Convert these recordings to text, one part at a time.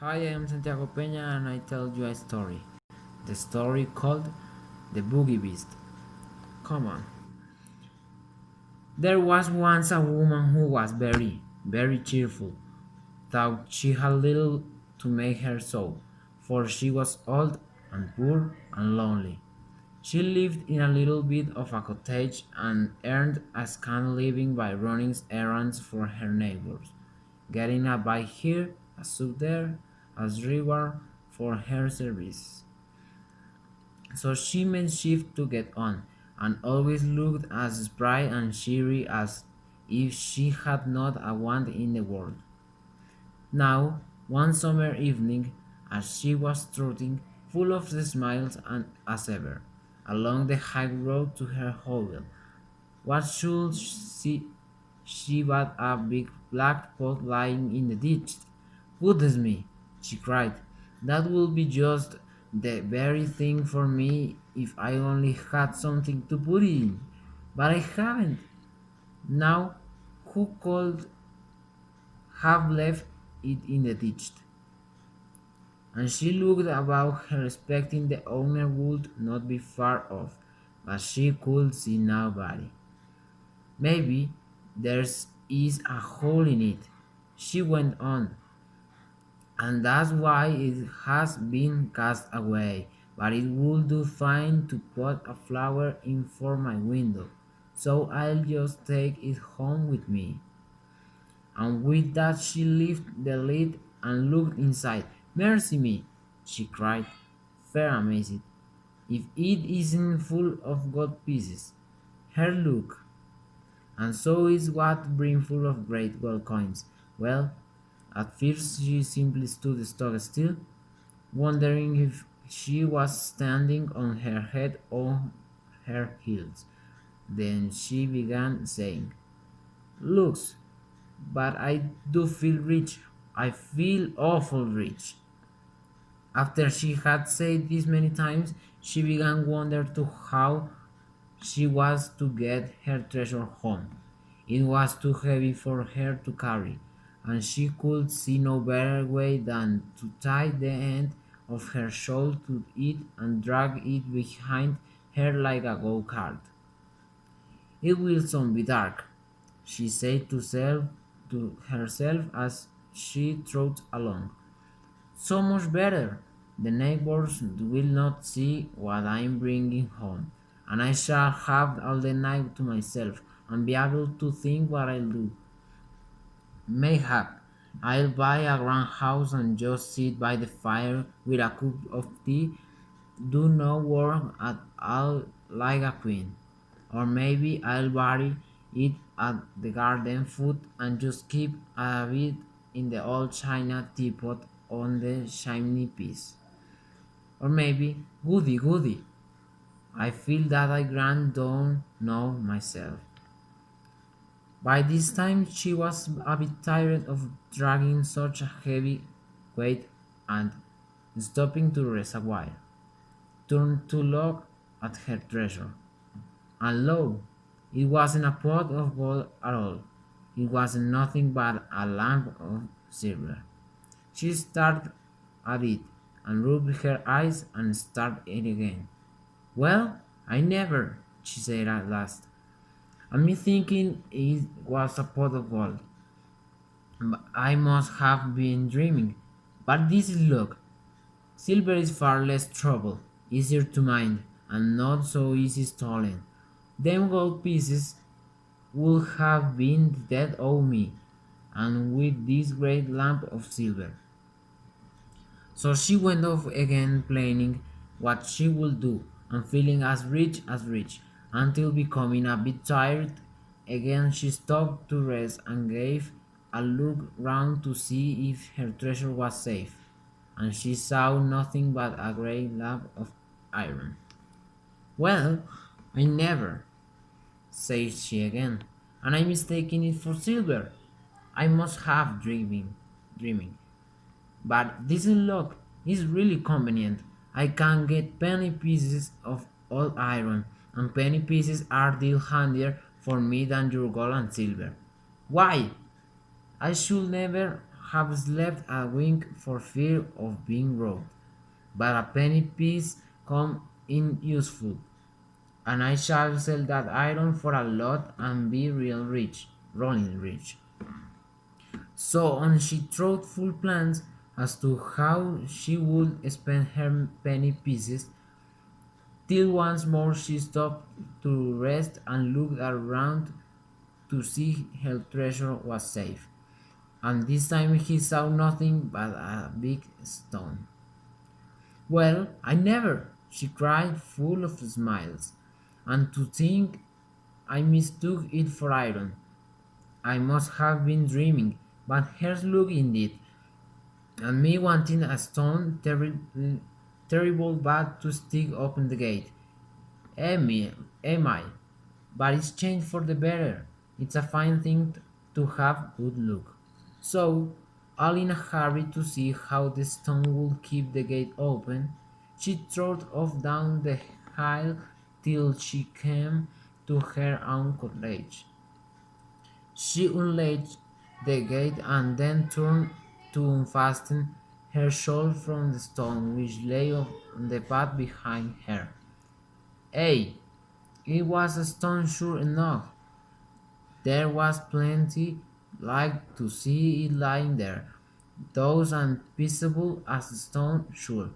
Hi, I am Santiago Peña and I tell you a story. The story called The Bogey-Beast. Come on. There was once a woman who was very cheerful, though she had little to make her so, for she was old and poor and lonely. She lived in a little bit of a cottage and earned a scant living by running errands for her neighbours, getting a bite here, a soup there, as reward for her service. So she made shift to get on, and always looked as spry and cheery as if she had not a want in the world. Now, one summer evening, as she was trotting, full of smiles and as ever, along the high road to her hovel, what should she but a big black pot lying in the ditch? Goodness me, she cried, that would be just the very thing for me if I only had something to put it in. But I haven't. Now, who could have left it in the ditch? And she looked about her expecting the owner would not be far off, but she could see nobody. Maybe there's is a hole in it, she went on, and that's why it has been cast away. But it would do fine to put a flower in for my window, so I'll just take it home with me. And with that she lifted the lid and looked inside. Mercy me, she cried, fair amazed, if it isn't full of gold pieces. Her look, and so is what brimful of great gold coins. Well, at first she simply stood stock still, wondering if she was standing on her head or her heels. Then she began saying, looks, but I do feel rich. I feel awful rich. After she had said this many times, she began wonder to how she was to get her treasure home. It was too heavy for her to carry, and she could see no better way than to tie the end of her shawl to it and drag it behind her like a go-kart. It will soon be dark, she said to herself as she trotted along. So much better. The neighbors will not see what I am bringing home, and I shall have all the night to myself and be able to think what I'll do. Mayhap I'll buy a grand house and just sit by the fire with a cup of tea, do no work at all like a queen. Or maybe I'll bury it at the garden foot and just keep a bit in the old china teapot on the chimney piece. Or maybe, goody, I feel that I don't know myself. By this time she was a bit tired of dragging such a heavy weight and, stopping to rest a while, turned to look at her treasure. And lo, it wasn't a pot of gold at all. It was nothing but a lamp of silver. She stared at it and rubbed her eyes and stared it again. Well, I never, she said at last. And me thinking it was a pot of gold. I must have been dreaming. But this is luck. Silver is far less trouble, easier to mine, and not so easy stolen. Them gold pieces would have been dead of me, and with this great lamp of silver. So she went off again planning what she would do, and feeling as rich, until becoming a bit tired again she stopped to rest and gave a look round to see if her treasure was safe, and she saw nothing but a great lamp of iron. Well, I never, said she again, and I mistaken it for silver. I must have dreaming. But this luck is really convenient. I can get penny pieces of old iron, and penny pieces are deal handier for me than your gold and silver. Why? I should never have slept a wink for fear of being robbed, but a penny piece come in useful, and I shall sell that iron for a lot and be real rich, rolling rich. So on she trod full plans as to how she would spend her penny pieces, till once more she stopped to rest and looked around to see her treasure was safe. And this time he saw nothing but a big stone. Well, I never, she cried, full of smiles. And to think I mistook it for iron. I must have been dreaming, but here's look indeed, and me wanting a stone terrible bad to stick open the gate. Am I? But it's changed for the better. It's a fine thing to have good luck. So, all in a hurry to see how the stone would keep the gate open, she trotted off down the hill till she came to her own cottage. She unlatched the gate and then turned to unfasten her shawl from the stone which lay on the path behind her. Ay, it was a stone sure enough. There was plenty like to see it lying there, though unpeaceable as a stone sure.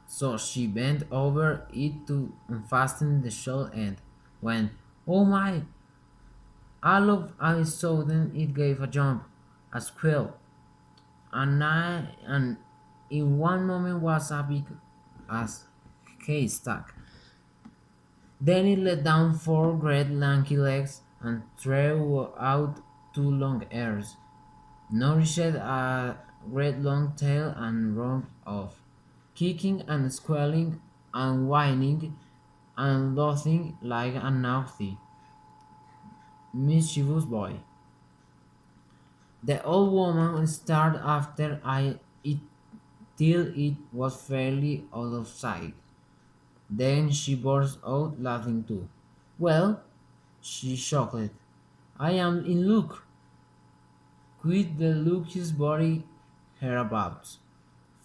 So she bent over it to unfasten the shawl end, when, oh my, all of a sudden it gave a jump, a squeal, and in one moment was as big as haystack. Then it let down four great lanky legs and threw out two long ears, nourished a great long tail and romped off, kicking and squealing and whining and laughing like a naughty, mischievous boy. The old woman stared after it till it was fairly out of sight. Then she burst out laughing too. Well, she chuckled, I am in luck. Quit the luckiest body hereabouts.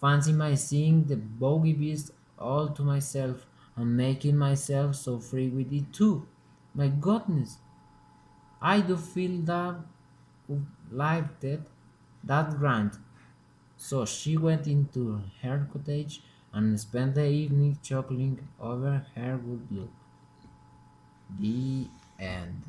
Fancy my seeing the Bogey-Beast all to myself and making myself so free with it too. My goodness, I do feel that like that grand. So she went into her cottage and spent the evening chuckling over her good luck. The end.